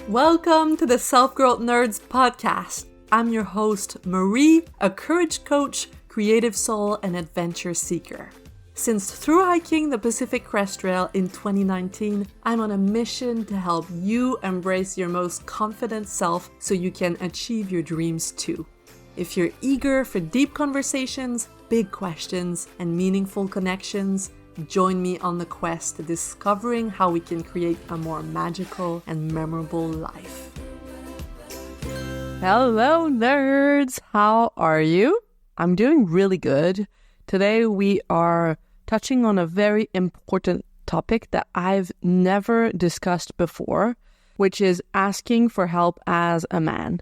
Welcome to the Self-Growth Nerds podcast. I'm your host, Marie, a courage coach, creative soul, and adventure seeker. Since through hiking the Pacific Crest Trail in 2019, I'm on a mission to help you embrace your most confident self so you can achieve your dreams too. If you're eager for deep conversations, big questions, and meaningful connections, join me on the quest to discovering how we can create a more magical and memorable life. Hello, nerds! How are you? I'm doing really good. Today we are touching on a very important topic that I've never discussed before, which is asking for help as a man.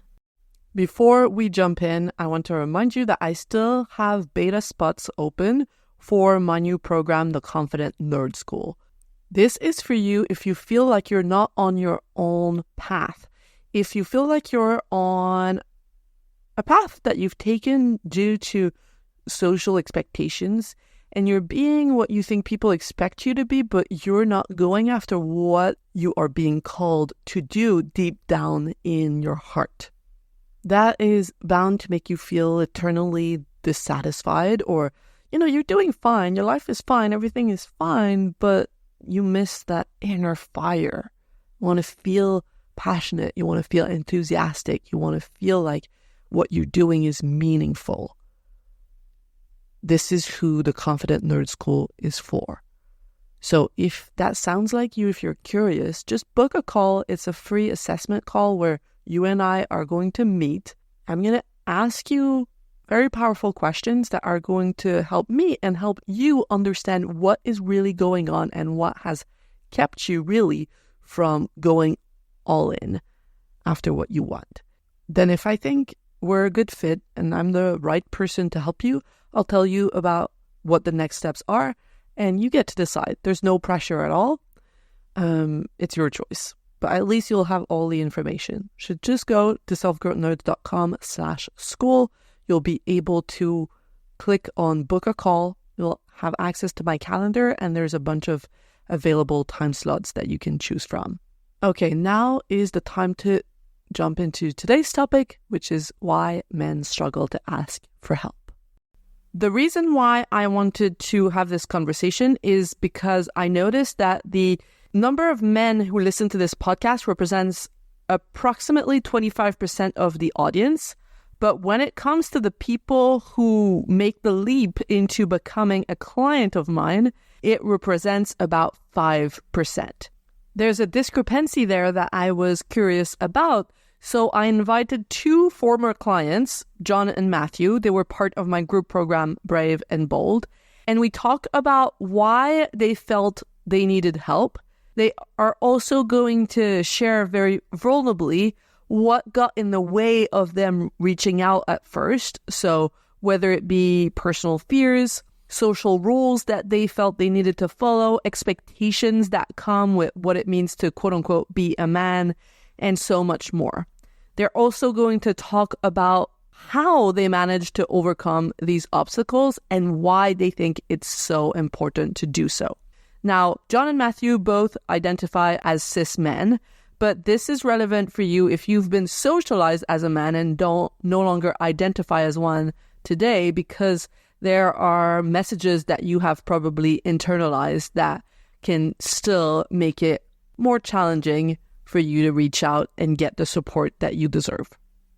Before we jump in, I want to remind you that I still have beta spots open for my new program, The Confident Nerd School. This is for you if you feel like you're not on your own path. If you feel like you're on a path that you've taken due to social expectations and you're being what you think people expect you to be, but you're not going after what you are being called to do deep down in your heart. That is bound to make you feel eternally dissatisfied, or you're doing fine, your life is fine, everything is fine, but you miss that inner fire. You want to feel passionate, you want to feel enthusiastic, you want to feel like what you're doing is meaningful. This is who the Confident Nerd School is for. So if that sounds like you, if you're curious, just book a call. It's a free assessment call where you and I are going to meet. I'm going to ask you very powerful questions that are going to help me and help you understand what is really going on and what has kept you really from going all in after what you want. Then if I think we're a good fit and I'm the right person to help you, I'll tell you about what the next steps are and you get to decide. There's no pressure at all. It's your choice. But at least you'll have all the information. You should just go to selfgrowthnerds.com/school. You'll be able to click on book a call. You'll have access to my calendar and there's a bunch of available time slots that you can choose from. Okay, now is the time to jump into today's topic, which is why men struggle to ask for help. The reason why I wanted to have this conversation is because I noticed that the number of men who listen to this podcast represents approximately 25% of the audience. But when it comes to the people who make the leap into becoming a client of mine, it represents about 5%. There's a discrepancy there that I was curious about. So I invited two former clients, John and Matthew. They were part of my group program, Brave and Bold. And we talked about why they felt they needed help. They are also going to share very vulnerably what got in the way of them reaching out at first. So whether it be personal fears, social rules that they felt they needed to follow, expectations that come with what it means to quote unquote be a man, and so much more. They're also going to talk about how they managed to overcome these obstacles and why they think it's so important to do so. Now, John and Matthew both identify as cis men, but this is relevant for you if you've been socialized as a man and no longer identify as one today, because there are messages that you have probably internalized that can still make it more challenging for you to reach out and get the support that you deserve.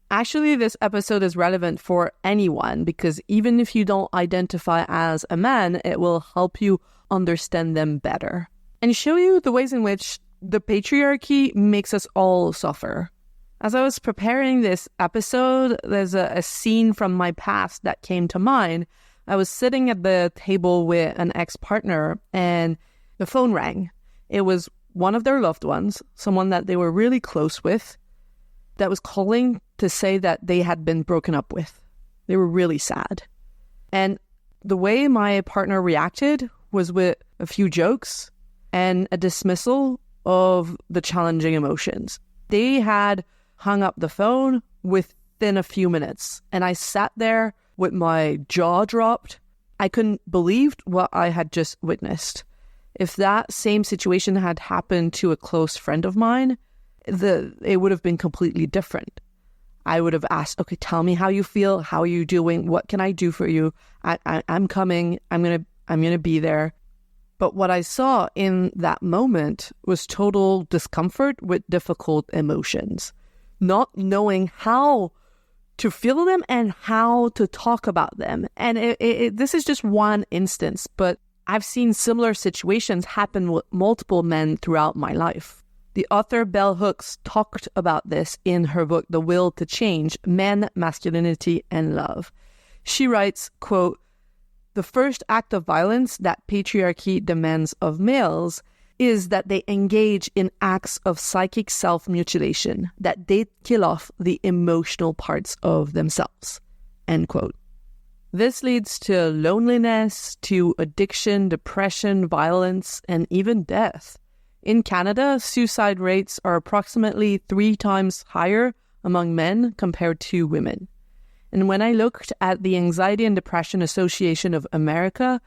Actually, this episode is relevant for anyone because even if you don't identify as a man, it will help you understand them better and show you the ways in which the patriarchy makes us all suffer. As I was preparing this episode, there's a scene from my past that came to mind. I was sitting at the table with an ex-partner and the phone rang. It was one of their loved ones, someone that they were really close with, that was calling to say that they had been broken up with. They were really sad. And the way my partner reacted was with a few jokes and a dismissal of the challenging emotions. They had hung up the phone within a few minutes, and I sat there with my jaw dropped. I couldn't believe what I had just witnessed. If that same situation had happened to a close friend of mine, it would have been completely different. I would have asked, okay, tell me how you feel. How are you doing? What can I do for you? I'm coming. I'm gonna be there. But what I saw in that moment was total discomfort with difficult emotions, not knowing how to feel them and how to talk about them. And this is just one instance, but I've seen similar situations happen with multiple men throughout my life. The author Bell Hooks talked about this in her book, The Will to Change, Men, Masculinity, and Love. She writes, quote, "The first act of violence that patriarchy demands of males is that they engage in acts of psychic self-mutilation, that they kill off the emotional parts of themselves." End quote. This leads to loneliness, to addiction, depression, violence, and even death. In Canada, suicide rates are approximately 3 times higher among men compared to women. And when I looked at the Anxiety and Depression Association of America,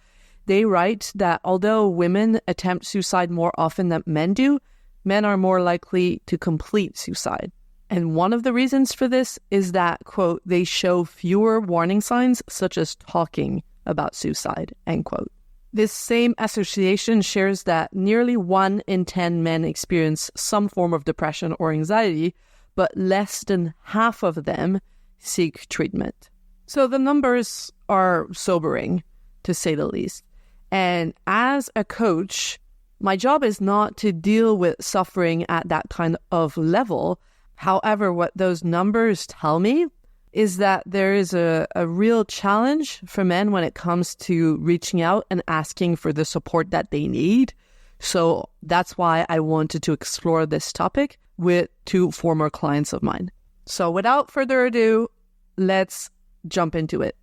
they write that although women attempt suicide more often than men do, men are more likely to complete suicide. And one of the reasons for this is that, quote, "they show fewer warning signs such as talking about suicide," end quote. This same association shares that nearly 1 in 10 men experience some form of depression or anxiety, but less than half of them seek treatment. So the numbers are sobering, to say the least. And as a coach, my job is not to deal with suffering at that kind of level. However, what those numbers tell me is that there is a real challenge for men when it comes to reaching out and asking for the support that they need. So that's why I wanted to explore this topic with 2 former clients of mine. So without further ado, let's jump into it.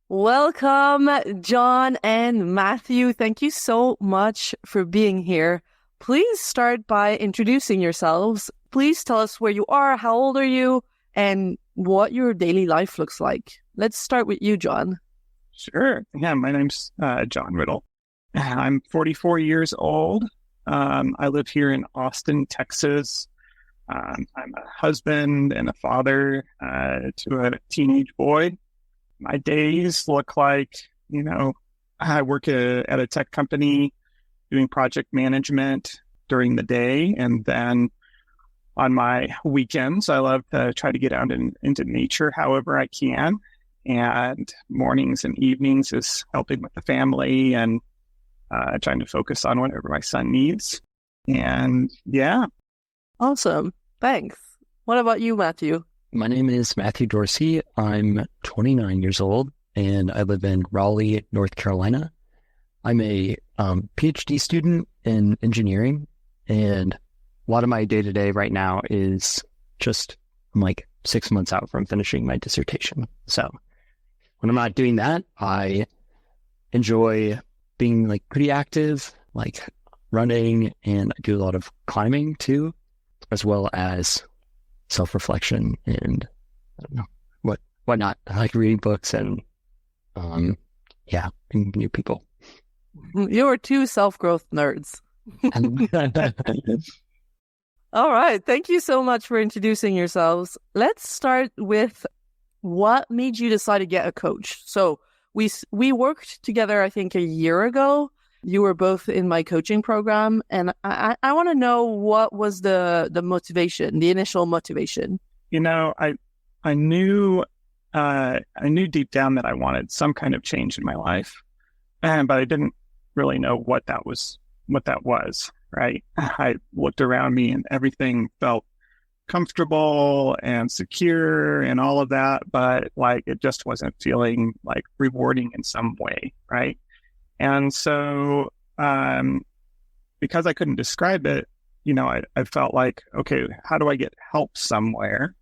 Welcome, John and Matthew. Thank you so much for being here. Please start by introducing yourselves. Please tell us where you are, how old are you, and what your daily life looks like. Let's start with you, John. Sure. Yeah, my name's John Riddle. I'm 44 years old. I live here in Austin, Texas. I'm a husband and a father to a teenage boy. My days look like, I work at a tech company doing project management during the day. And then on my weekends, I love to try to get out into nature however I can. And mornings and evenings is helping with the family and trying to focus on whatever my son needs. And yeah. Awesome. Thanks. What about you, Matthew? My name is Matthew Dorsey. I'm 29 years old and I live in Raleigh, North Carolina. I'm a PhD student in engineering, and a lot of my day-to-day right now is I'm like 6 months out from finishing my dissertation. So when I'm not doing that, I enjoy being like pretty active, like running, and I do a lot of climbing too, as well as self-reflection and I don't know, whatnot. I like reading books and meeting new people. You're 2 self-growth nerds. All right. Thank you so much for introducing yourselves. Let's start with what made you decide to get a coach. So we worked together, I think, a year ago. You were both in my coaching program, and I want to know what was the motivation, the initial motivation. I knew deep down that I wanted some kind of change in my life, but I didn't really know what that was, right? I looked around me and everything felt comfortable and secure and all of that, but like it just wasn't feeling like rewarding in some way, right? And so because I couldn't describe it, I felt like, okay, how do I get help somewhere?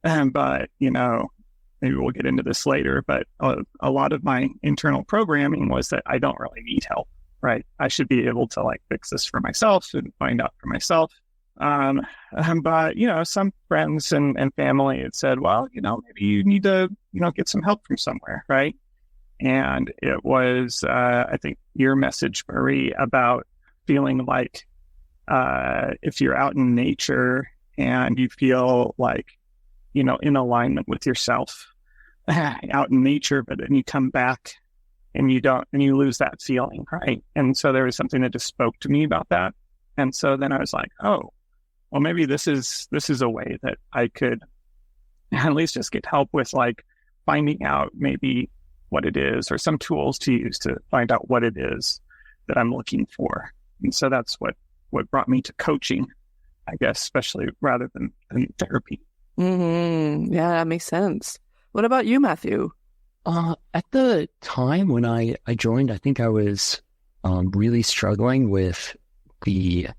But maybe we'll get into this later, but a lot of my internal programming was that I don't really need help, right? I should be able to like fix this for myself and find out for myself. But some friends and family had said, well, maybe you need to, get some help from somewhere, right? And it was, I think, your message, Marie, about feeling like if you're out in nature and you feel like, in alignment with yourself out in nature, but then you come back and you lose that feeling, right? And so there was something that just spoke to me about that. And so then I was like, oh, well, maybe this is a way that I could at least just get help with like finding out maybe what it is, or some tools to use to find out what it is that I'm looking for. And so that's what brought me to coaching, I guess, especially rather than therapy. Mm-hmm. Yeah, that makes sense. What about you, Matthew? At the time when I joined, I think I was really struggling with the,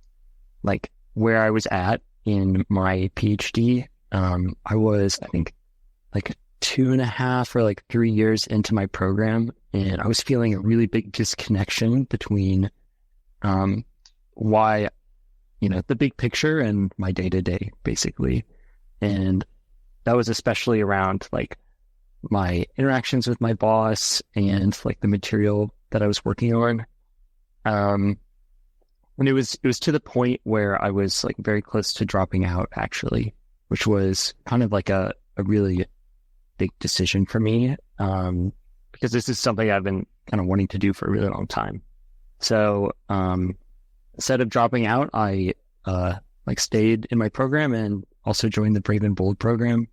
like, where I was at in my PhD. I was, I think, like 2.5 or like 3 years into my program, and I was feeling a really big disconnection between why, the big picture and my day-to-day, basically. And that was especially around like my interactions with my boss and like the material that I was working on. And it was to the point where I was like very close to dropping out, actually, which was kind of like a really big decision for me, because this is something I've been kind of wanting to do for a really long time. So instead of dropping out, I like stayed in my program and also joined the Brave and Bold program.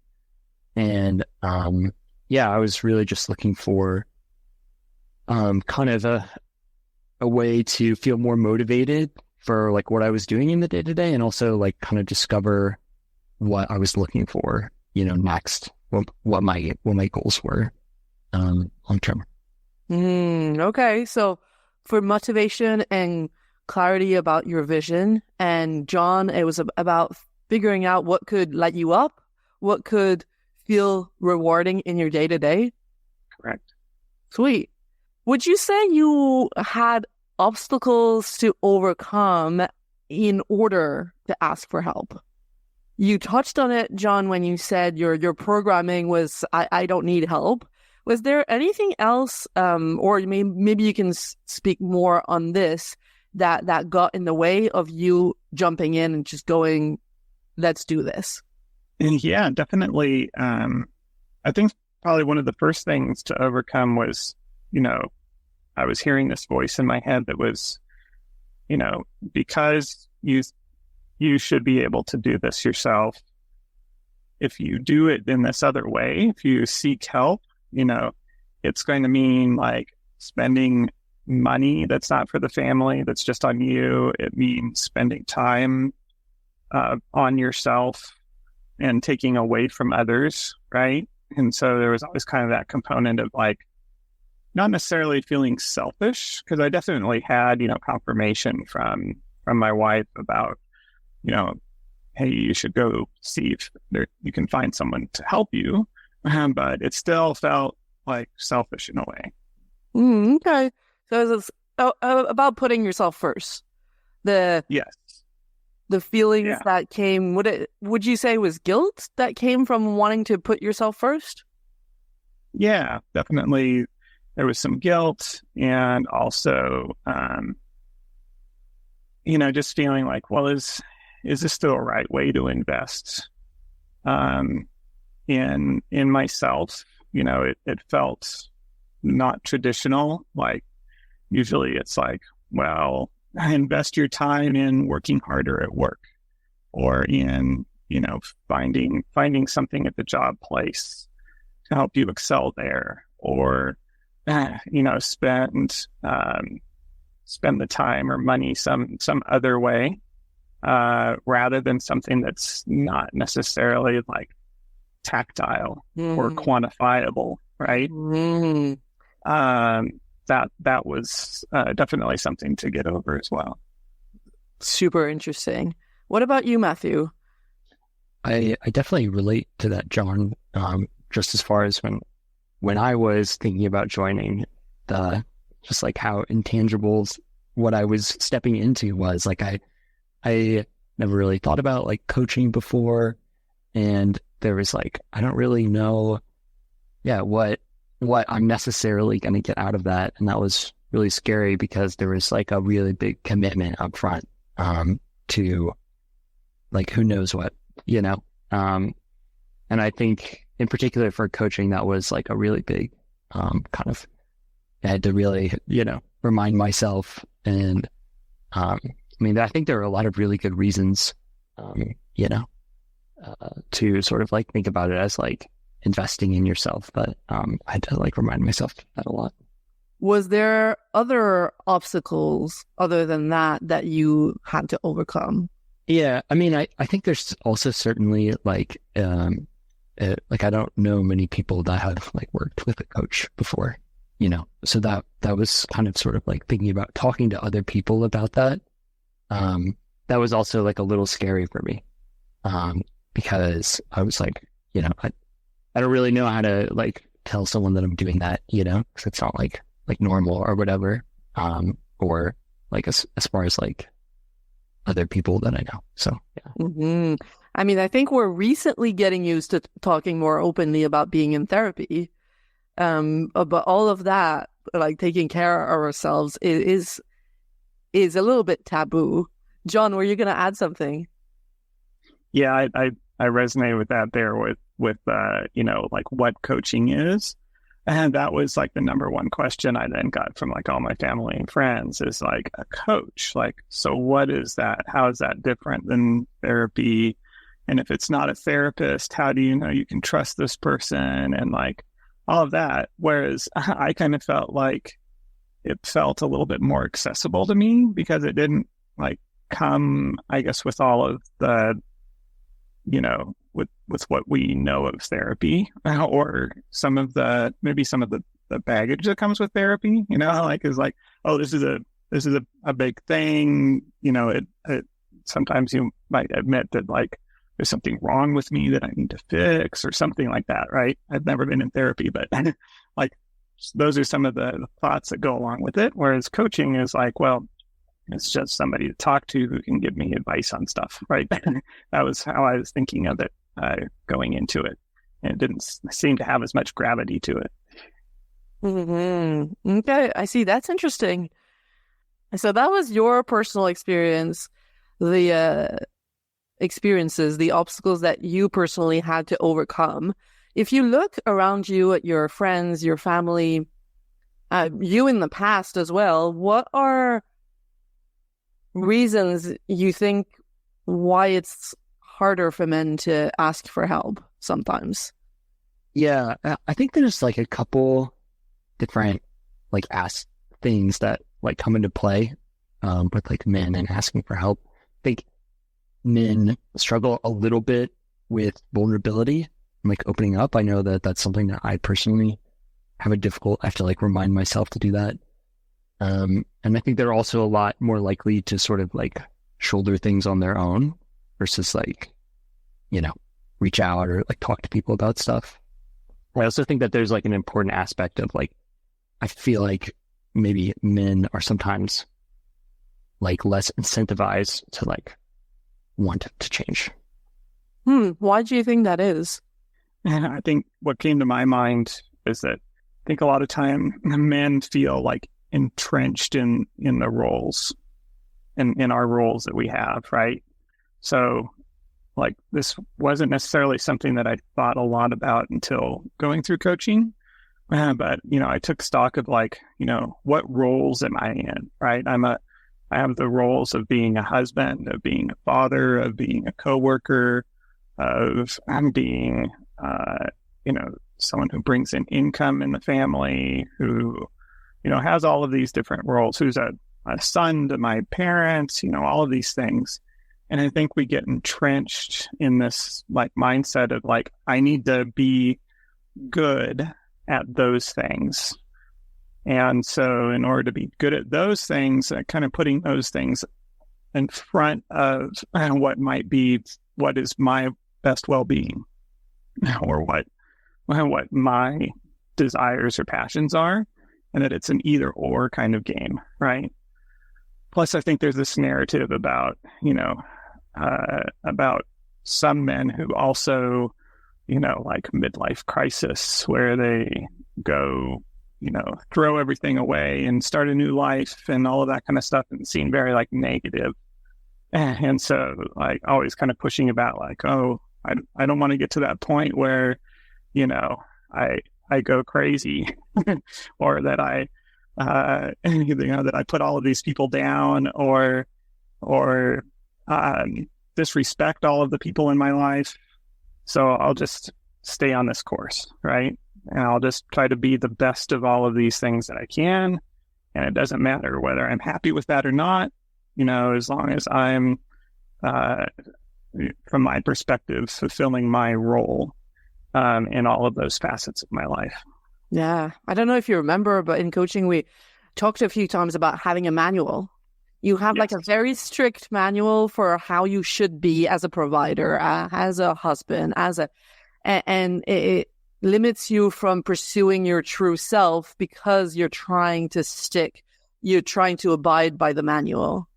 And I was really just looking for kind of a way to feel more motivated for like what I was doing in the day-to-day, and also like kind of discover what I was looking for, next, what my goals were long term. Okay, so for motivation and clarity about your vision, and John, it was about figuring out what could light you up, what could feel rewarding in your day-to-day. Correct. Sweet. Would you say you had obstacles to overcome in order to ask for help? You touched on it, John, when you said your programming was, I don't need help. Was there anything else, or maybe you can speak more on this, that got in the way of you jumping in and just going, let's do this? And yeah, definitely. I think probably one of the first things to overcome was, I was hearing this voice in my head that was, because you should be able to do this yourself. If you do it in this other way, if you seek help, it's going to mean like spending money that's not for the family, that's just on you. It means spending time on yourself and taking away from others, right? And so there was always kind of that component of like, not necessarily feeling selfish, because I definitely had, confirmation from my wife about, hey, you should go see if you can find someone to help you. But it still felt like selfish in a way. Okay. So it's about putting yourself first. Yes. The feelings that came, would you say was guilt that came from wanting to put yourself first? Yeah, definitely. There was some guilt, and also, just feeling like, well, is this still a right way to invest in myself? It felt not traditional. Like usually it's like, well, invest your time in working harder at work, or in, finding something at the job place to help you excel there, or, spend the time or money some other way, rather than something that's not necessarily like tactile or quantifiable, right? That was definitely something to get over as well. Super interesting. What about you, Matthew? I definitely relate to that, John. Just as far as when I was thinking about joining, just like how intangibles what I was stepping into was. Like I never really thought about like coaching before, and there was like, I don't really know what I'm necessarily going to get out of that. And that was really scary, because there was like a really big commitment up front to like, who knows what you know? And I think in particular for coaching, that was like a really big, kind of, I had to really, remind myself. And, I mean, I think there are a lot of really good reasons, to sort of like think about it as like investing in yourself. But, I had to like remind myself of that a lot. Was there other obstacles other than that you had to overcome? Yeah. I mean, I think there's also certainly like I don't know many people that have like worked with a coach before, so that was kind of sort of like thinking about talking to other people about that. That was also like a little scary for me, because I was like, I don't really know how to like tell someone that I'm doing that, because it's not like normal or whatever, or like as far as like other people that I know. So yeah. Mm-hmm. I mean, I think we're recently getting used to talking more openly about being in therapy. But all of that, like taking care of ourselves, is a little bit taboo. John, were you going to add something? Yeah, I resonate with that there with like what coaching is. And that was like the number one question I then got from like all my family and friends is like a coach. Like, so what is that? How is that different than therapy? And if it's not a therapist, how do you know you can trust this person? And like all of that. Whereas I kind of felt like it felt a little bit more accessible to me because it didn't like come, I guess, with all of the, with what we know of therapy, or maybe some of the baggage that comes with therapy, like is like, oh, this is a big thing. It sometimes you might admit that like there's something wrong with me that I need to fix or something like that. Right. I've never been in therapy, but like those are some of the thoughts that go along with it. Whereas coaching is like, well, it's just somebody to talk to who can give me advice on stuff, right? That was how I was thinking of it going into it. And it didn't seem to have as much gravity to it. Mm-hmm. Okay, I see. That's interesting. So that was your personal experience, the experiences, the obstacles that you personally had to overcome. If you look around you at your friends, your family, you in the past as well, what are reasons you think why it's harder for men to ask for help sometimes? Yeah, I think there's like a couple different like things that like come into play with like men and asking for help. I think men struggle a little bit with vulnerability and like opening up. I know that that's something that I personally I have to like remind myself to do that. And I think they're also a lot more likely to sort of like shoulder things on their own versus like, reach out or like talk to people about stuff. I also think that there's like an important aspect of like, I feel like maybe men are sometimes like less incentivized to like want to change. Why do you think that is? And I think what came to my mind is that I think a lot of time men feel like entrenched in the roles and in our roles that we have, right? So like this wasn't necessarily something that I thought a lot about until going through coaching. But, I took stock of like, what roles am I in, right? I have the roles of being a husband, of being a father, of being a coworker, of being, someone who brings in income in the family, who, has all of these different roles, who's a son to my parents, all of these things. And I think we get entrenched in this like mindset of like, I need to be good at those things. And so in order to be good at those things, kind of putting those things in front of what is my best well-being, or what my desires or passions are, and that it's an either or kind of game, right? Plus, I think there's this narrative about, about some men who also, like midlife crisis, where they go, throw everything away and start a new life and all of that kind of stuff, and seem very like negative. And so like always kind of pushing about like, oh, I don't want to get to that point where, you know, I go crazy or that that I put all of these people down or disrespect all of the people in my life. So I'll just stay on this course, right? And I'll just try to be the best of all of these things that I can. And it doesn't matter whether I'm happy with that or not, you know, as long as I'm, from my perspective, fulfilling my role in all of those facets of my life. Yeah. I don't know if you remember, but in coaching, we talked a few times about having a manual. You have like a very strict manual for how you should be as a provider, as a husband, and it limits you from pursuing your true self because you're trying to abide by the manual.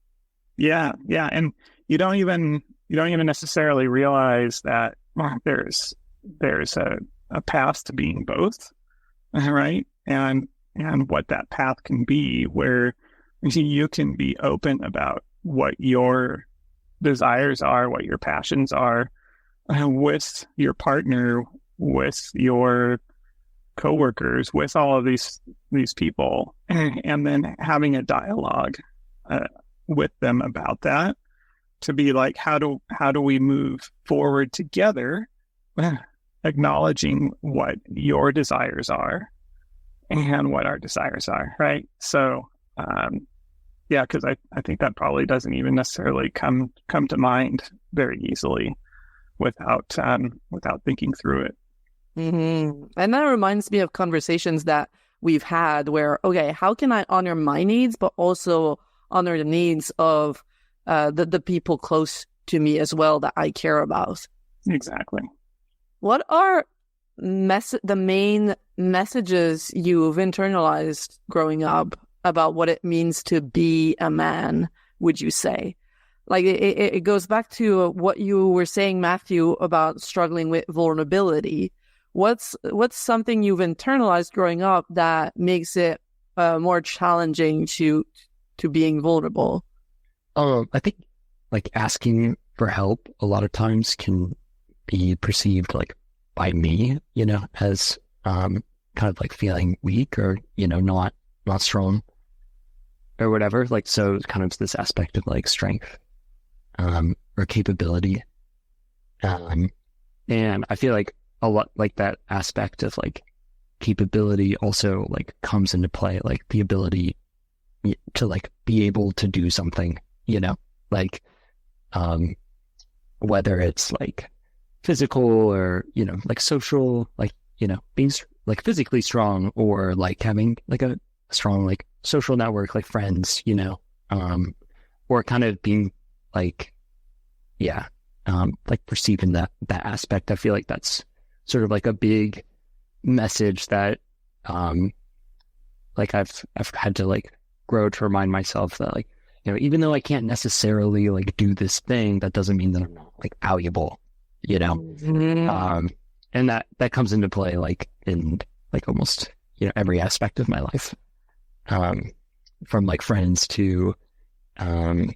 Yeah. And you don't even necessarily realize that there's a path to being both, right? And what that path can be, where you can be open about what your desires are, what your passions are, with your partner, with your coworkers, with all of these people, and then having a dialogue with them about that, to be like, how do we move forward together, acknowledging what your desires are and what our desires are, right? So because I think that probably doesn't even necessarily come to mind very easily without thinking through it. Mm-hmm. And that reminds me of conversations that we've had where, okay, how can I honor my needs, but also honor the needs of the people close to me as well that I care about? Exactly. What are the main messages you've internalized growing up about what it means to be a man, would you say? Like it goes back to what you were saying, Matthew, about struggling with vulnerability. What's something you've internalized growing up that makes it more challenging to being vulnerable? I think like asking for help a lot of times can be perceived like by me, you know, as kind of like feeling weak or, you know, not strong or whatever. Like, so kind of this aspect of like strength or capability. And I feel like a lot like that aspect of like capability also like comes into play, like the ability to like be able to do something, you know, like whether it's like physical or, you know, like social, like, you know, being like physically strong or like having like a strong like social network, like friends, you know, or kind of being like, like perceiving that aspect. I feel like that's sort of like a big message that like I've had to like grow to remind myself that, like, you know, even though I can't necessarily like do this thing, that doesn't mean that I'm not like valuable, you know. Mm-hmm. And that comes into play like in like almost, you know, every aspect of my life, from like friends to work.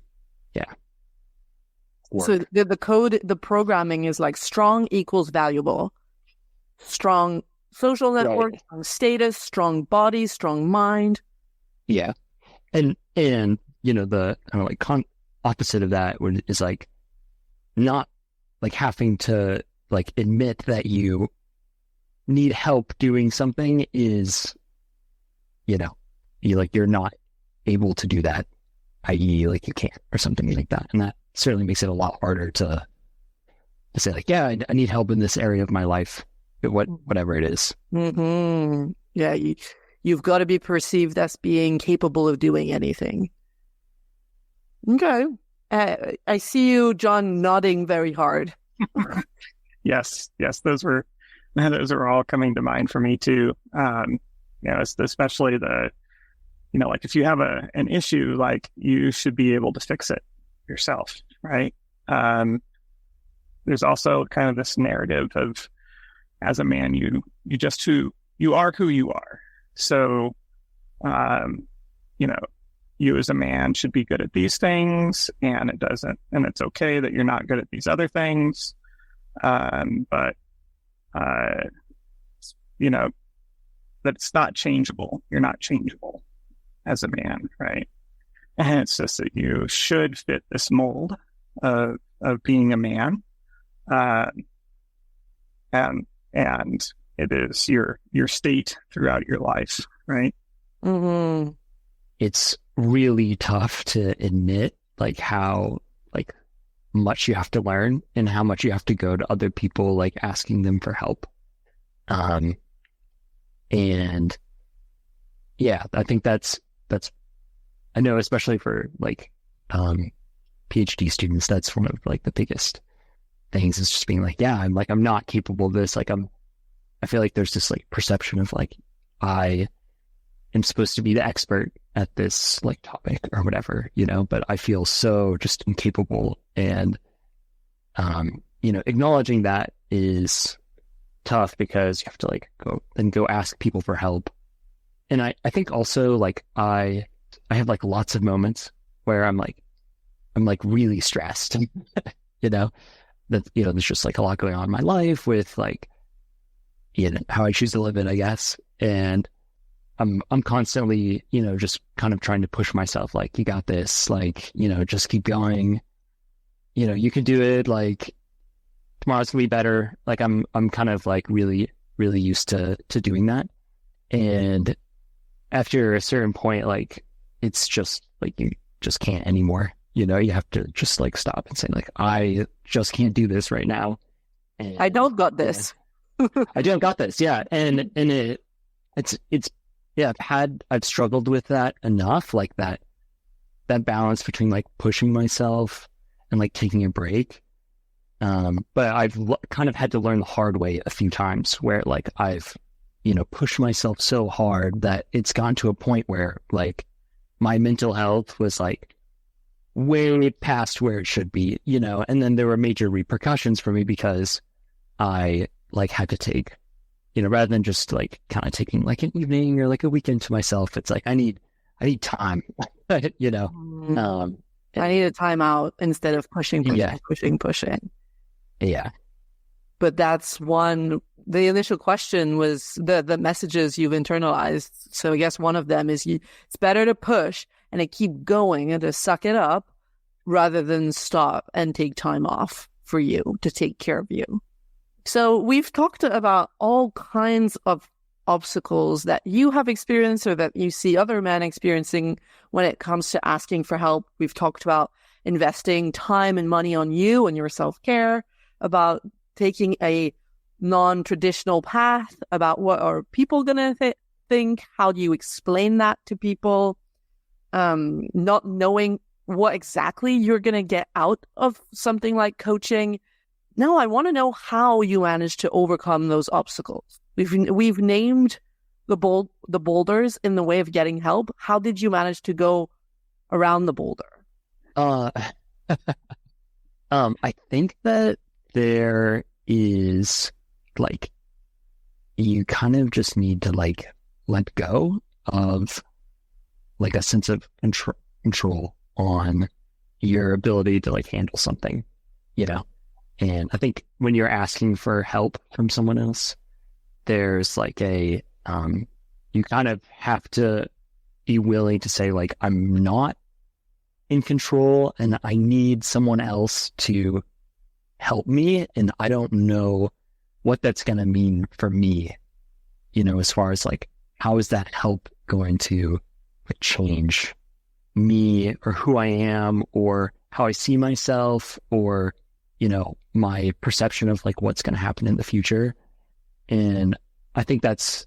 So the programming is like strong equals valuable, strong social network, Right. strong status, strong body, strong mind. Yeah. And you know, the kind of like opposite of that is like not like having to like admit that you need help doing something is, you know, you're not able to do that, i.e. like you can't or something like that. And that certainly makes it a lot harder to say like, yeah, I need help in this area of my life, whatever it is. Mm-hmm. Yeah, you've got to be perceived as being capable of doing anything. Okay. I see you, John, nodding very hard. Yes, those are all coming to mind for me too. You know, especially like if you have an issue, like you should be able to fix it yourself, right? There's also kind of this narrative of, as a man, you are who you are. So, you know, you as a man should be good at these things, and it's okay that you're not good at these other things. But that it's not changeable. You're not changeable as a man, right? And it's just that you should fit this mold of being a man, and it is your state throughout your life, right? Mm-hmm. It's really tough to admit like how like much you have to learn and how much you have to go to other people, like asking them for help. And yeah, I think that's I know, especially for like PhD students, that's one of like the biggest things, is just being like, yeah, I'm not capable of this. Like I feel like there's this like perception of like I am supposed to be the expert at this like topic or whatever, but I feel so just incapable. And acknowledging that is tough, because you have to like go ask people for help. And I think also like I have like lots of moments where I'm like really stressed, that there's just like a lot going on in my life with like, how I choose to live it, I guess. And I'm constantly, just kind of trying to push myself, like, you got this, like, just keep going, you can do it, like tomorrow's gonna be better. Like I'm kind of like really, really used to doing that. And after a certain point, like, it's just like, you just can't anymore. You have to just like stop and say like, I just can't do this right now. And, I don't got this. I don't got this. Yeah. And it's yeah, I've struggled with that enough, like that balance between like pushing myself and like taking a break. But I've kind of had to learn the hard way a few times, where like I've, pushed myself so hard that it's gotten to a point where like my mental health was like way past where it should be, and then there were major repercussions for me, because I like had to take, rather than just like kind of taking like an evening or like a weekend to myself, it's like I need time, I need a timeout instead of pushing. Yeah. But that's the initial question was the messages you've internalized. So I guess one of them is it's better to push and to keep going and to suck it up rather than stop and take time off for you to take care of you. So we've talked about all kinds of obstacles that you have experienced or that you see other men experiencing when it comes to asking for help. We've talked about investing time and money on you and your self-care, about taking a non-traditional path, about what are people going to think, how do you explain that to people, not knowing what exactly you're going to get out of something like coaching. Now I want to know how you managed to overcome those obstacles. We've named the boulders in the way of getting help. How did you manage to go around the boulder? I think that there is like, you kind of just need to like let go of like a sense of control on your ability to like handle something, And I think when you're asking for help from someone else, there's like you kind of have to be willing to say like, I'm not in control and I need someone else to help me. And I don't know what that's going to mean for me, as far as like, how is that help going to like change me or who I am or how I see myself or, my perception of like what's going to happen in the future. And I think that's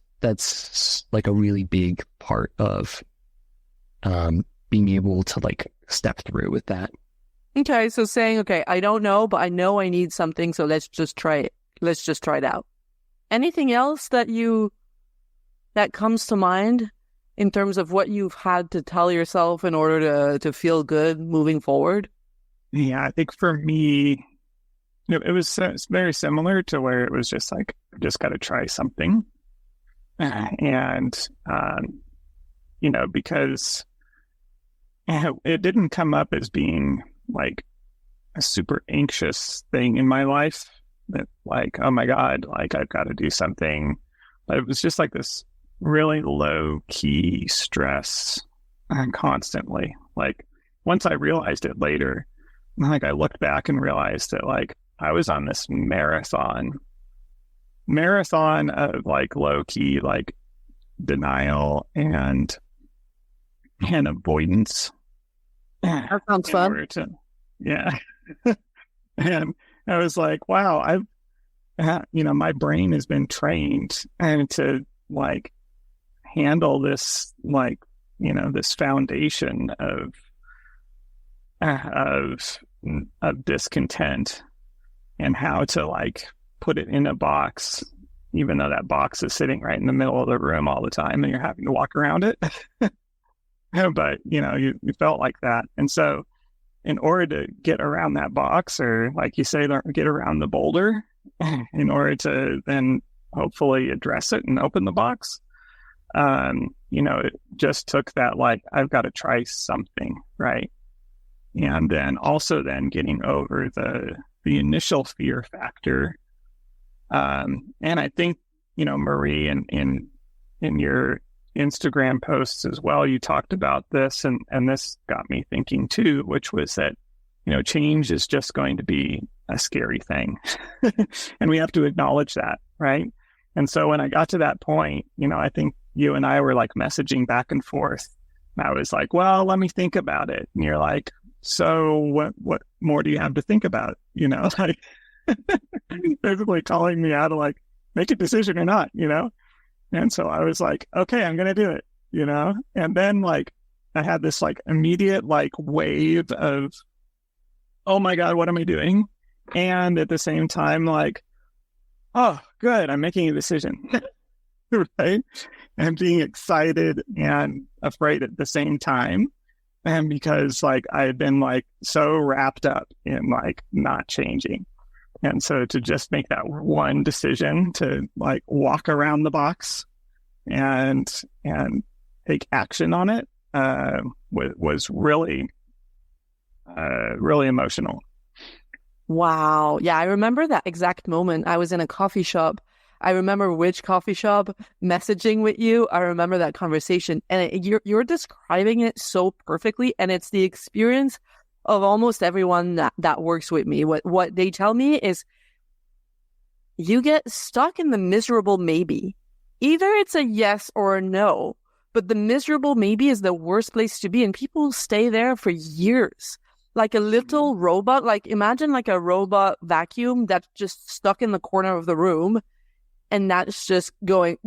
like a really big part of being able to like step through with that. Okay, so saying, okay, I don't know, but I know I need something, so let's just try it. Let's just try it out. Anything else that comes to mind in terms of what you've had to tell yourself in order to feel good moving forward? Yeah, I think for me, it was very similar to where it was just like, just got to try something. And, because And it didn't come up as being like a super anxious thing in my life that like, oh my God, like I've got to do something. But it was just like this really low key stress constantly. Like once I realized it later, like I looked back and realized that like I was on this marathon of like low key, like denial and avoidance. That sounds fun. Yeah. And I was like, wow, my brain has been trained and to like handle this, like, this foundation of discontent and how to like put it in a box, even though that box is sitting right in the middle of the room all the time and you're having to walk around it. But, you felt like that. And so in order to get around that box, or like you say, get around the boulder, in order to then hopefully address it and open the box, it just took that, like, I've got to try something, right? And then also then getting over the initial fear factor. And I think, Marie, in your Instagram posts as well, you talked about this, and this got me thinking too, which was that, change is just going to be a scary thing. And we have to acknowledge that, right? And so when I got to that point, I think you and I were like messaging back and forth. And I was like, well, let me think about it. And you're like, so what more do you have to think about? Like basically calling me out to like make a decision or not, And so I was like, okay, I'm going to do it, And then like I had this like immediate like wave of, oh my God, what am I doing? And at the same time, like, oh, good, I'm making a decision, right? And being excited and afraid at the same time. And because like I had been like so wrapped up in like not changing. And so to just make that one decision to like walk around the box and take action on it was really, really emotional. Wow. Yeah, I remember that exact moment. I was in a coffee shop. I remember which coffee shop, messaging with you. I remember that conversation, and you're describing it so perfectly. And it's the experience of almost everyone that works with me. What they tell me is you get stuck in the miserable maybe. Either it's a yes or a no, but the miserable maybe is the worst place to be. And people stay there for years. Like a little robot, like imagine like a robot vacuum that's just stuck in the corner of the room. And that's just going.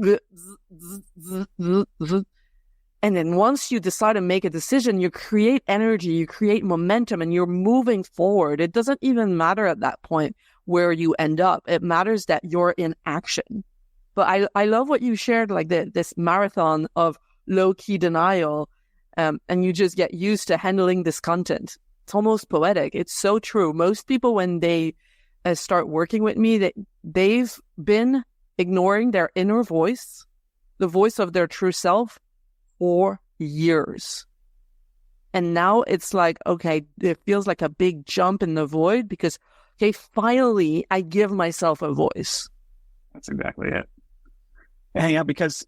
And then once you decide to make a decision, you create energy, you create momentum, and you're moving forward. It doesn't even matter at that point where you end up. It matters that you're in action. But I love what you shared, like this marathon of low-key denial, and you just get used to handling this content. It's almost poetic. It's so true. Most people, when they start working with me, they've been ignoring their inner voice, the voice of their true self, for years. And now it's like, okay, it feels like a big jump in the void because, okay, finally I give myself a voice. That's exactly it. Yeah, because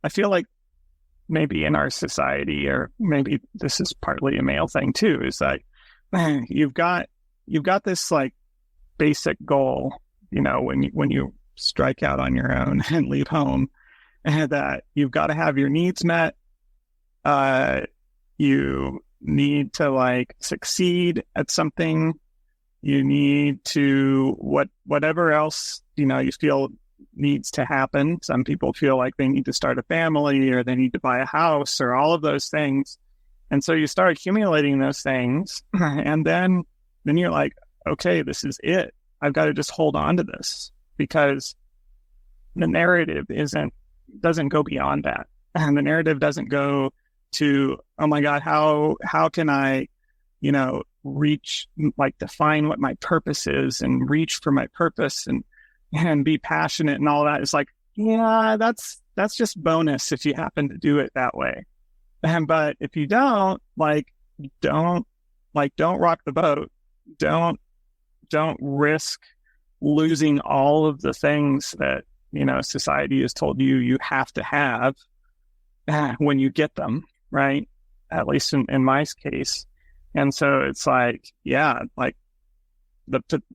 I feel like maybe in our society, or maybe this is partly a male thing too, is like you've got this like basic goal, when you strike out on your own and leave home, and that you've got to have your needs met. You need to like succeed at something. You need to whatever else, you feel needs to happen. Some people feel like they need to start a family, or they need to buy a house, or all of those things. And so you start accumulating those things, and then you're like, okay, this is it. I've got to just hold on to this, because the narrative doesn't go beyond that. And the narrative doesn't go to, oh my God, how can I, reach, like define what my purpose is and reach for my purpose and be passionate and all that. It's like, yeah, that's just bonus if you happen to do it that way. But if you don't, don't rock the boat. Don't risk losing all of the things that, society has told you have to have when you get them, right? At least in my case. And so it's the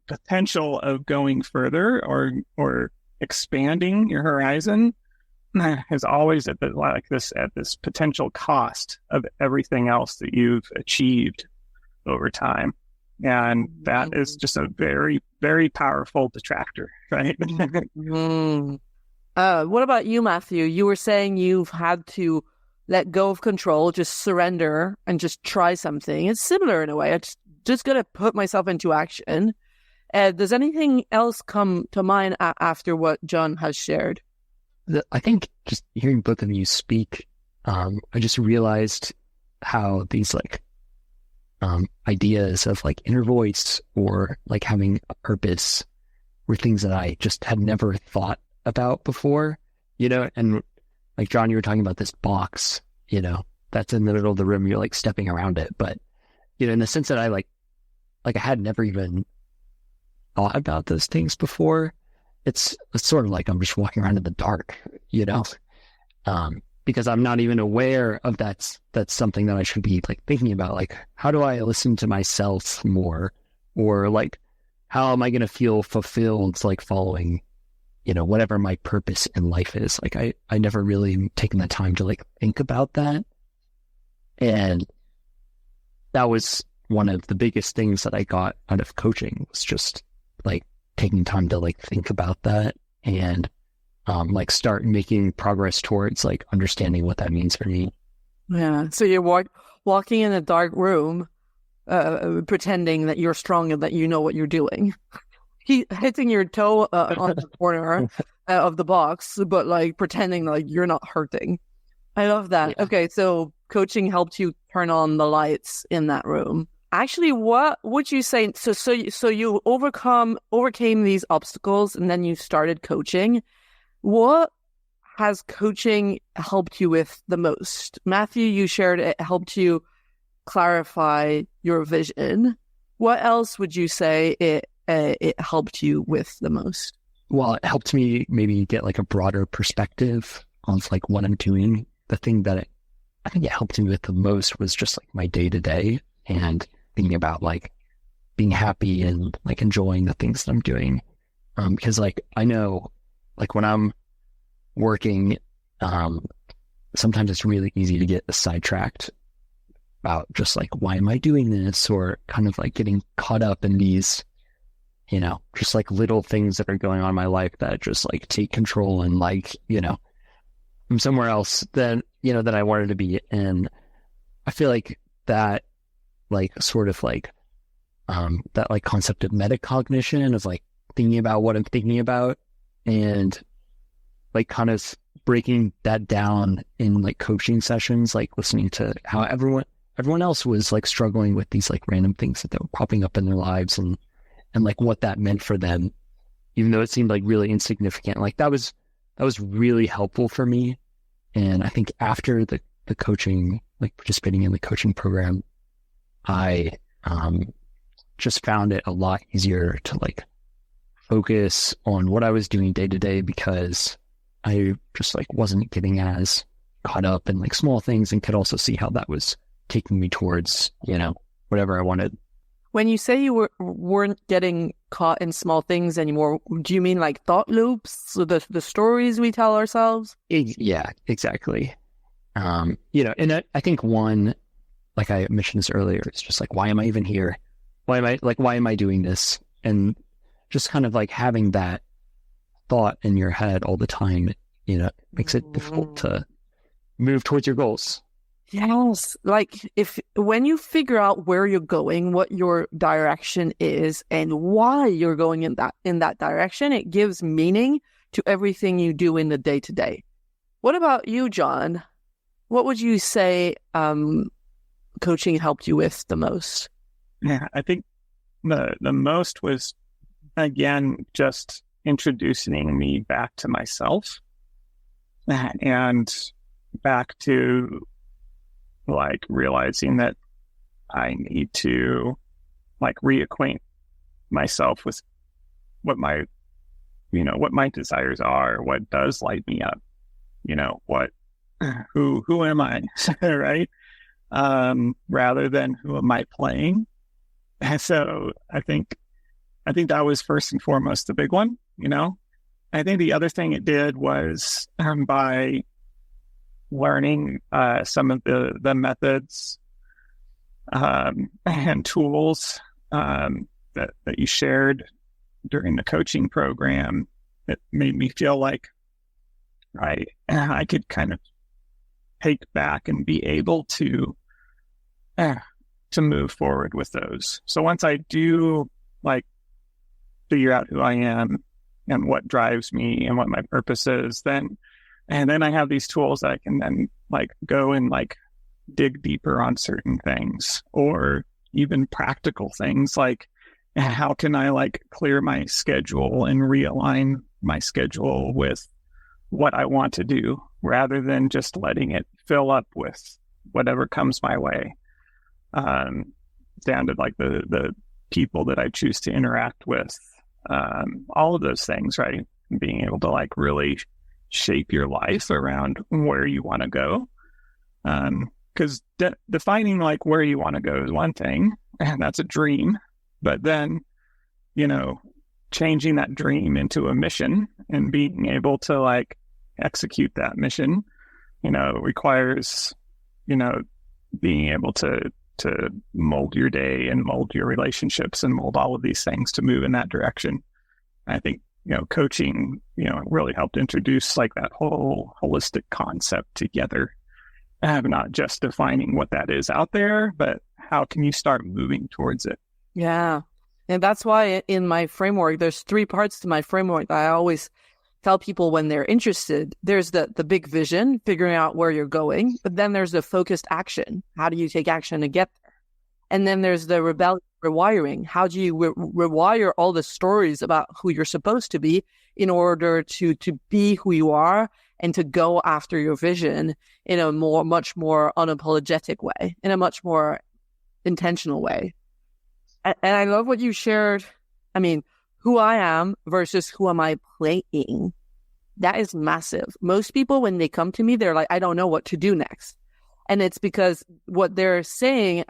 potential of going further or expanding your horizon is always at this potential cost of everything else that you've achieved over time. And that is just a very, very powerful detractor, right? What about you, Matthew? You were saying you've had to let go of control, just surrender and just try something. It's similar in a way. It's just going to put myself into action. Does anything else come to mind after what John has shared? I think just hearing both of you speak, I just realized how these ideas of inner voice or having a purpose were things that I just had never thought about before, and John, you were talking about this box, that's in the middle of the room, you're stepping around it. But, in the sense that I I had never even thought about those things before, it's sort of I'm just walking around in the dark, because I'm not even aware of that's something that I should be thinking about. How do I listen to myself more? Or how am I going to feel fulfilled, following, whatever my purpose in life is. I never really taken the time to think about that. And that was one of the biggest things that I got out of coaching, was just taking time to think about that and start making progress towards understanding what that means for me. Yeah. So you're walking in a dark room, pretending that you're strong and that you know what you're doing. Hitting your toe on the corner of the box, but pretending you're not hurting. I love that. Yeah. Okay, so coaching helped you turn on the lights in that room. Actually, what would you say? So you overcame these obstacles, and then you started coaching. What has coaching helped you with the most? Matthew, you shared it helped you clarify your vision. What else would you say it helped you with the most? Well, it helped me maybe get a broader perspective on what I'm doing. The thing that I think it helped me with the most was just my day to day and thinking about being happy and enjoying the things that I'm doing. Because I know when I'm working, sometimes it's really easy to get sidetracked about just why am I doing this, or kind of getting caught up in these, just little things that are going on in my life that just take control and I'm somewhere else than that I wanted to be. And I feel that sort of that concept of metacognition of thinking about what I'm thinking about and kind of breaking that down in coaching sessions, listening to how everyone else was struggling with these random things that were popping up in their lives and what that meant for them, even though it seemed really insignificant. That was really helpful for me. And I think after the coaching, participating in the coaching program, I just found it a lot easier to focus on what I was doing day to day, because I just wasn't getting as caught up in small things, and could also see how that was taking me towards, whatever I wanted. When you say you weren't getting caught in small things anymore, do you mean thought loops, so the stories we tell ourselves? Yeah, exactly. And I think one, I mentioned this earlier, it's just why am I even here? Why am I doing this? And just kind of having that thought in your head all the time, makes it difficult to move towards your goals. Yes. When you figure out where you're going, what your direction is, and why you're going in that direction, it gives meaning to everything you do in the day to day. What about you, John? What would you say coaching helped you with the most? Yeah, I think the most was, again, just introducing me back to myself and back to like realizing that I need to like reacquaint myself with what my desires are, what does light me up, who am I, right? Rather than who am I playing. And so I think that was first and foremost the big one, I think the other thing it did was by learning some of the methods and tools that you shared during the coaching program, it made me feel like I could kind of take back and be able to move forward with those. So once I do like figure out who I am and what drives me and what my purpose is, then I have these tools that I can then like go and like dig deeper on certain things, or even practical things like how can I like clear my schedule and realign my schedule with what I want to do, rather than just letting it fill up with whatever comes my way, down to like the people that I choose to interact with, all of those things, right? Being able to like really shape your life around where you want to go. Because defining like where you want to go is one thing, and that's a dream. But then, changing that dream into a mission and being able to like execute that mission, requires, being able to mold your day and mold your relationships and mold all of these things to move in that direction. I think, coaching, really helped introduce like that whole holistic concept together, not just defining what that is out there, but how can you start moving towards it? Yeah. And that's why in my framework, there's 3 parts to my framework that I always tell people when they're interested. There's the big vision, figuring out where you're going, but then there's the focused action. How do you take action to get there? And then there's the rewiring. How do you rewire all the stories about who you're supposed to be in order to be who you are and to go after your vision in a much more unapologetic way, in a much more intentional way. And I love what you shared. I mean, who I am versus who am I playing? That is massive. Most people, when they come to me, they're like, I don't know what to do next. And it's because what they're saying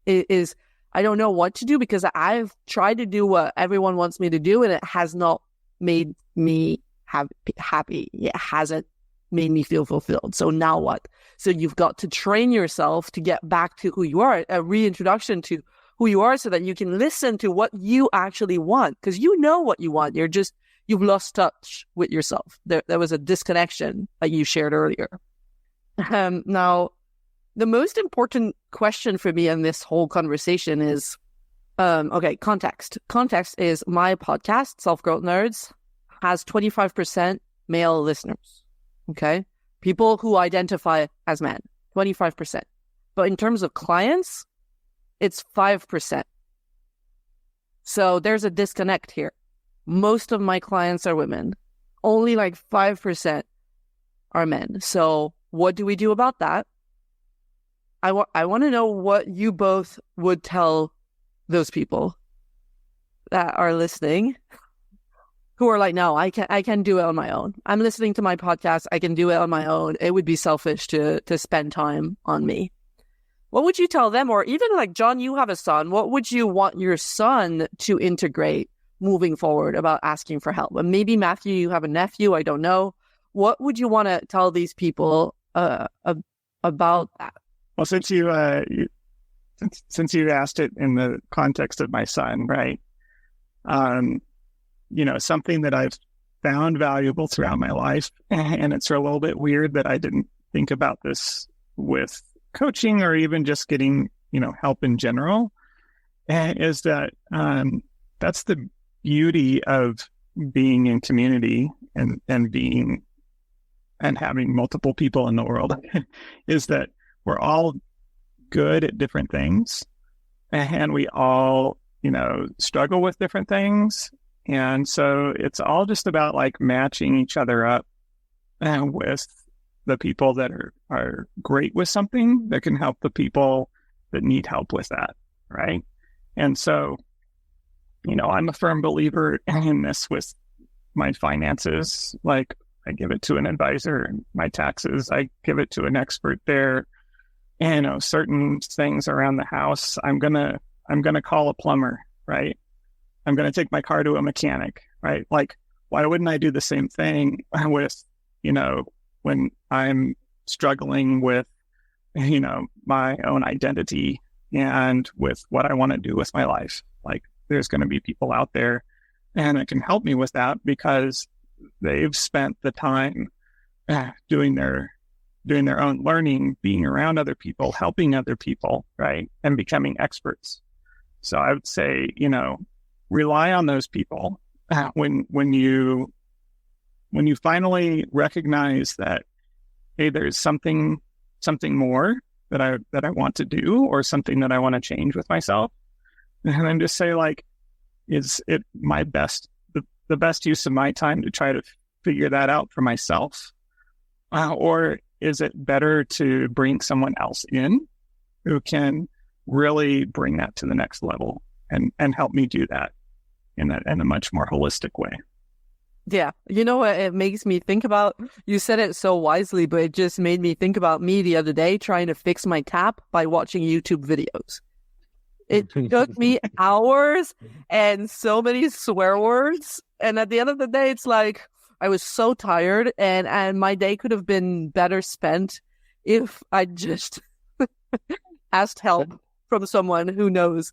is, I don't know what to do because I've tried to do what everyone wants me to do, and it has not made me happy. It hasn't made me feel fulfilled. So now what? So you've got to train yourself to get back to who you are, a reintroduction to who you are, so that you can listen to what you actually want, because you know what you want. You've lost touch with yourself. There was a disconnection like you shared earlier. Now, the most important question for me in this whole conversation is, context. Context is my podcast, Self-Growth Nerds, has 25% male listeners. Okay? People who identify as men, 25%. But in terms of clients, it's 5%. So there's a disconnect here. Most of my clients are women. Only like 5% are men. So what do we do about that? I want to know what you both would tell those people that are listening, who are like, no, I can do it on my own. I'm listening to my podcast. I can do it on my own. It would be selfish to spend time on me. What would you tell them? Or even like, John, you have a son. What would you want your son to integrate moving forward about asking for help? And maybe Matthew, you have a nephew. I don't know. What would you want to tell these people about that? Well, since you asked it in the context of my son, right? Something that I've found valuable throughout my life, and it's a little bit weird that I didn't think about this with coaching or even just getting, help in general, is that that's the beauty of being in community and having multiple people in the world is that we're all good at different things, and we all, struggle with different things. And so it's all just about like matching each other up with the people that are are great with something that can help the people that need help with that, right? And so, I'm a firm believer in this with my finances. Like, I give it to an advisor, and my taxes, I give it to an expert there. And, certain things around the house, I'm gonna call a plumber, right? I'm gonna take my car to a mechanic, right? Like, why wouldn't I do the same thing with, when I'm struggling with, my own identity and with what I want to do with my life? Like, there's going to be people out there and it can help me with that because they've spent the time doing their own learning, being around other people, helping other people, right? And becoming experts. So I would say, rely on those people when you finally recognize that, hey, there's something more that I want to do, or something that I want to change with myself. And then just say, like, is it the best use of my time to try to figure that out for myself? Or is it better to bring someone else in who can really bring that to the next level and help me do that in a much more holistic way? Yeah. You know what it makes me think about? You said it so wisely, but it just made me think about me the other day trying to fix my tap by watching YouTube videos. It took me hours and so many swear words. And at the end of the day, it's like I was so tired, and my day could have been better spent if I just asked help from someone who knows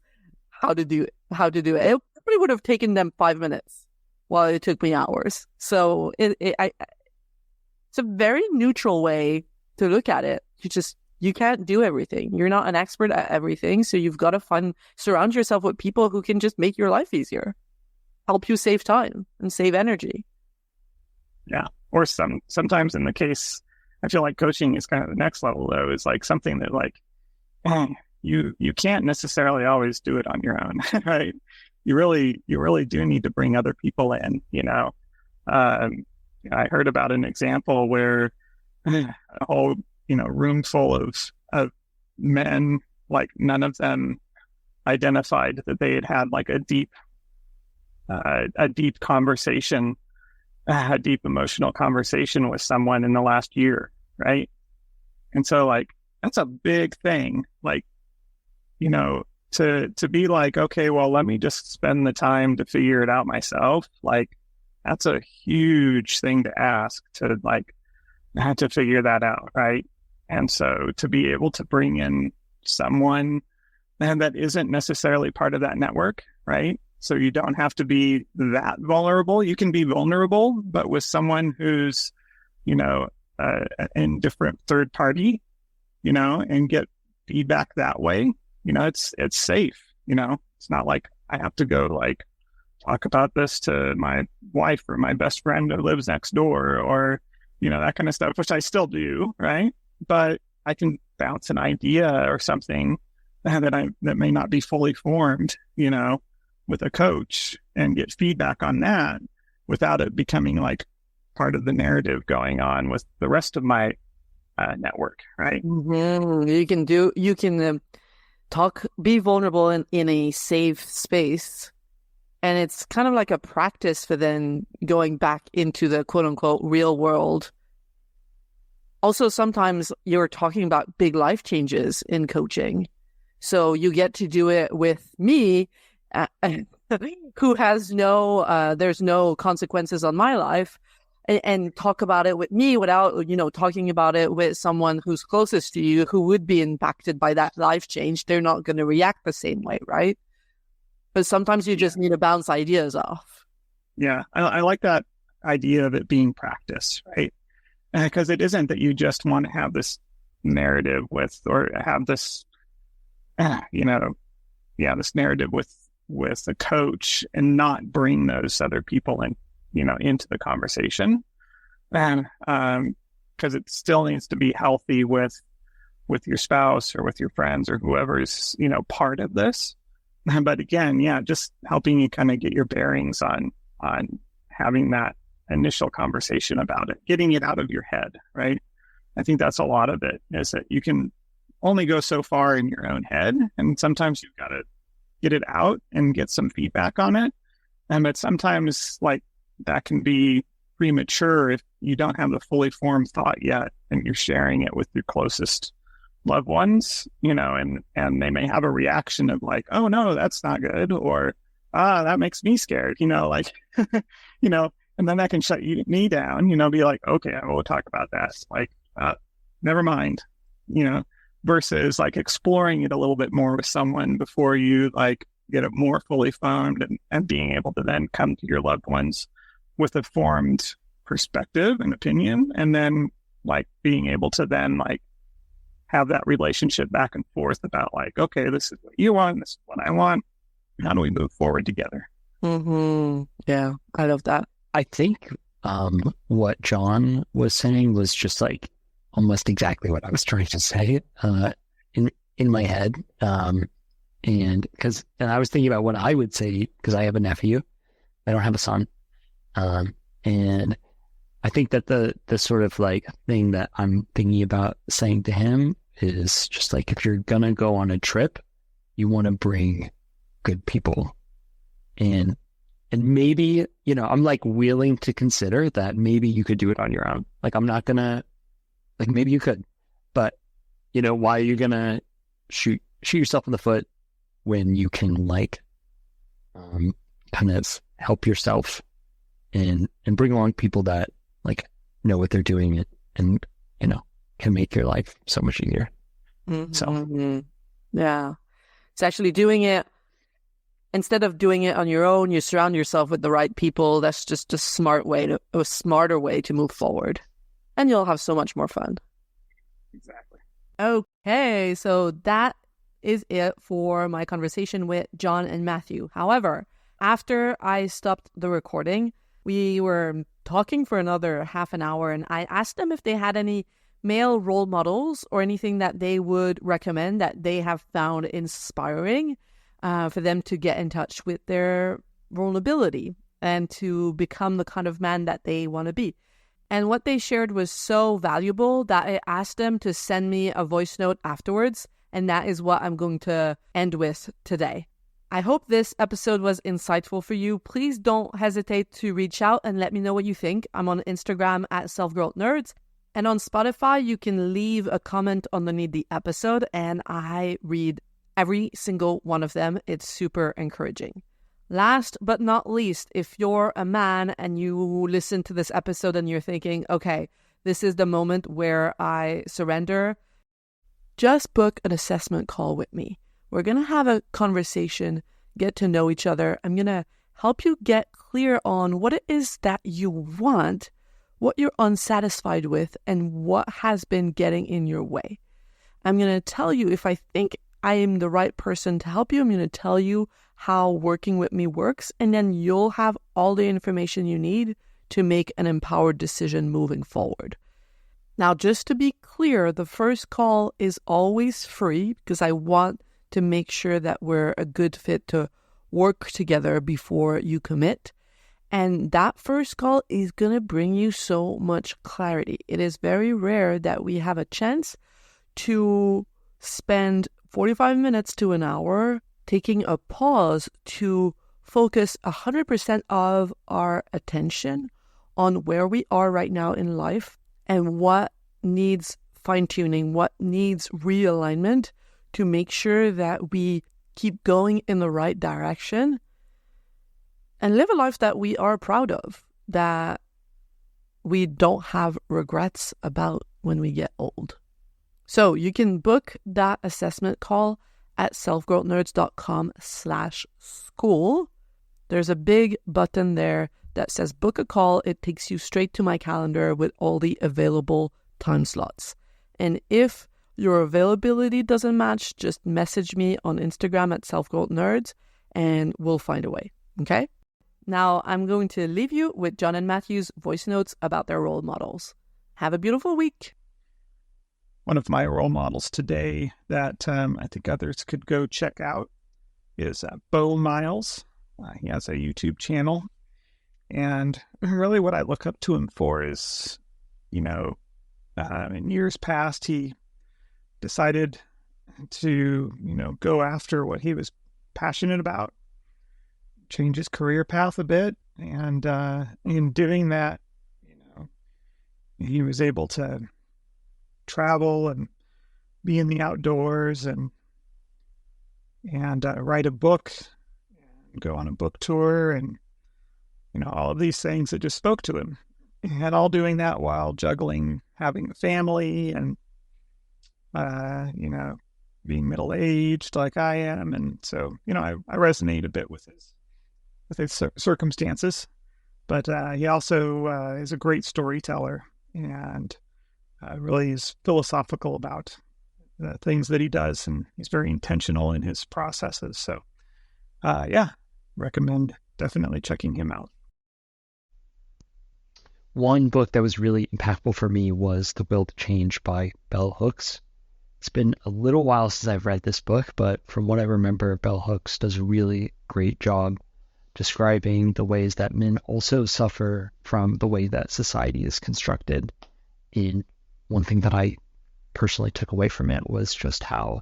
how to do it. It probably would have taken them 5 minutes while it took me hours. So it's a very neutral way to look at it. You can't do everything. You're not an expert at everything. So you've got to surround yourself with people who can just make your life easier, help you save time and save energy. Yeah. Or sometimes in the case, I feel like coaching is kind of the next level, though, is like something that, like, you can't necessarily always do it on your own, right? You really do need to bring other people in, I heard about an example where a whole, room full of men, like, none of them identified that they had like a deep conversation, a deep emotional conversation with someone in the last year, right? And so, like, that's a big thing, like, to be like, okay, well, let me just spend the time to figure it out myself. Like, that's a huge thing to ask, to figure that out, right? And so to be able to bring in someone that isn't necessarily part of that network, right? So you don't have to be that vulnerable. You can be vulnerable, but with someone who's, in different third party, and get feedback that way. It's safe. It's not like I have to go, like, talk about this to my wife or my best friend who lives next door, or, that kind of stuff, which I still do, right? But I can bounce an idea or something that may not be fully formed, with a coach, and get feedback on that without it becoming like part of the narrative going on with the rest of my network, right? Mm-hmm. You can be vulnerable in a safe space. And it's kind of like a practice for then going back into the quote unquote real world. Also, sometimes you're talking about big life changes in coaching. So you get to do it with me, who has there's no consequences on my life, and talk about it with me without, talking about it with someone who's closest to you who would be impacted by that life change. They're not going to react the same way, right? But sometimes you just need to bounce ideas off. Yeah, I like that idea of it being practice, right? Because it isn't that you just want to have this narrative with, or have this, this narrative with a coach, and not bring those other people in, into the conversation. And because it still needs to be healthy with your spouse or with your friends or whoever's, part of this. But again, just helping you kind of get your bearings on having that initial conversation about it, getting it out of your head, right? I think that's a lot of it, is that you can only go so far in your own head. And sometimes you've got to get it out and get some feedback on it. But sometimes like that can be premature if you don't have the fully formed thought yet and you're sharing it with your closest loved ones, and they may have a reaction of like, oh no, that's not good. Or, that makes me scared, like, and then that can shut me down, be like, okay, I will talk about that. Like, never mind, versus like exploring it a little bit more with someone before you like get it more fully formed and being able to then come to your loved ones with a formed perspective and opinion. And then like being able to then like have that relationship back and forth about like, okay, this is what you want. This is what I want. How do we move forward together? Mm-hmm. Yeah, I love that. I think what John was saying was just like almost exactly what I was trying to say in my head. And I was thinking about what I would say, because I have a nephew. I don't have a son. And I think that the sort of like thing that I'm thinking about saying to him is just like, if you're going to go on a trip, you want to bring good people. And maybe, I'm like willing to consider that maybe you could do it on your own. Like, I'm not going to, like, maybe you could, but why are you going to shoot yourself in the foot when you can like, kind of help yourself and bring along people that like know what they're doing and can make your life so much easier. Mm-hmm. So yeah, it's actually doing it. Instead of doing it on your own, you surround yourself with the right people. That's just a smarter way to move forward. And you'll have so much more fun. Exactly. Okay, so that is it for my conversation with John and Matthew. However, after I stopped the recording, we were talking for another half an hour, and I asked them if they had any male role models or anything that they would recommend that they have found inspiring for them to get in touch with their vulnerability and to become the kind of man that they want to be. And what they shared was so valuable that I asked them to send me a voice note afterwards, and that is what I'm going to end with today. I hope this episode was insightful for you. Please don't hesitate to reach out and let me know what you think. I'm on Instagram at selfgrowthnerds. And on Spotify, you can leave a comment underneath the episode, and I read every single one of them. It's super encouraging. Last but not least, if you're a man and you listen to this episode and you're thinking, okay, this is the moment where I surrender, just book an assessment call with me. We're going to have a conversation, get to know each other. I'm going to help you get clear on what it is that you want, what you're unsatisfied with, and what has been getting in your way. I'm going to tell you if I think I am the right person to help you. I'm going to tell you how working with me works, and then you'll have all the information you need to make an empowered decision moving forward. Now, just to be clear, the first call is always free because I want to make sure that we're a good fit to work together before you commit. And that first call is going to bring you so much clarity. It is very rare that we have a chance to spend 45 minutes to an hour taking a pause to focus 100% of our attention on where we are right now in life and what needs fine-tuning, what needs realignment to make sure that we keep going in the right direction and live a life that we are proud of, that we don't have regrets about when we get old. So you can book that assessment call at selfgrowthnerds.com/school. There's a big button there that says book a call. It takes you straight to my calendar with all the available time slots. And if your availability doesn't match, just message me on Instagram at selfgrowthnerds and we'll find a way. Okay? Now I'm going to leave you with John and Matthew's voice notes about their role models. Have a beautiful week. One of my role models today that I think others could go check out is Bo Miles. He has a YouTube channel. And really what I look up to him for is, in years past, he decided to, go after what he was passionate about, change his career path a bit. And in doing that, he was able to travel and be in the outdoors and write a book, and go on a book tour, and all of these things that just spoke to him, and all doing that while juggling having a family and being middle-aged like I am. And so I resonate a bit with his circumstances, but he also is a great storyteller, and really is philosophical about the things that he does, and he's very intentional in his processes. So recommend definitely checking him out. One book that was really impactful for me was The Will to Change by Bell Hooks. It's been a little while since I've read this book, but from what I remember, Bell Hooks does a really great job describing the ways that men also suffer from the way that society is constructed. And one thing that I personally took away from it was just how,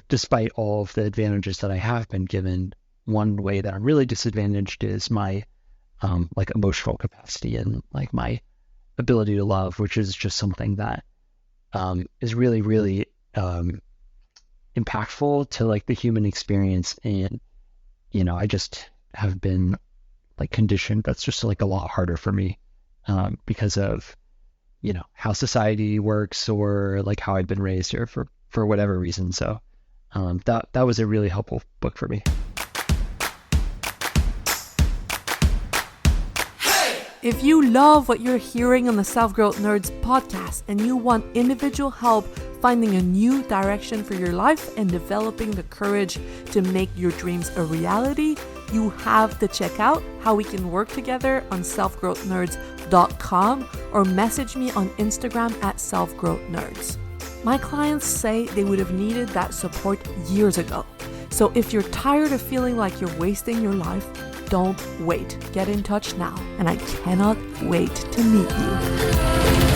despite all of the advantages that I have been given, one way that I'm really disadvantaged is my emotional capacity and my ability to love, which is just something that is really, really impactful to the human experience. And I just have been conditioned. That's just a lot harder for me because of how society works, or how I've been raised here for whatever reason. So that was a really helpful book for me. If you love what you're hearing on the Self-Growth Nerds podcast and you want individual help finding a new direction for your life and developing the courage to make your dreams a reality, you have to check out how we can work together on selfgrowthnerds.com or message me on Instagram at selfgrowthnerds. My clients say they would have needed that support years ago. So if you're tired of feeling like you're wasting your life, don't wait. Get in touch now, and I cannot wait to meet you.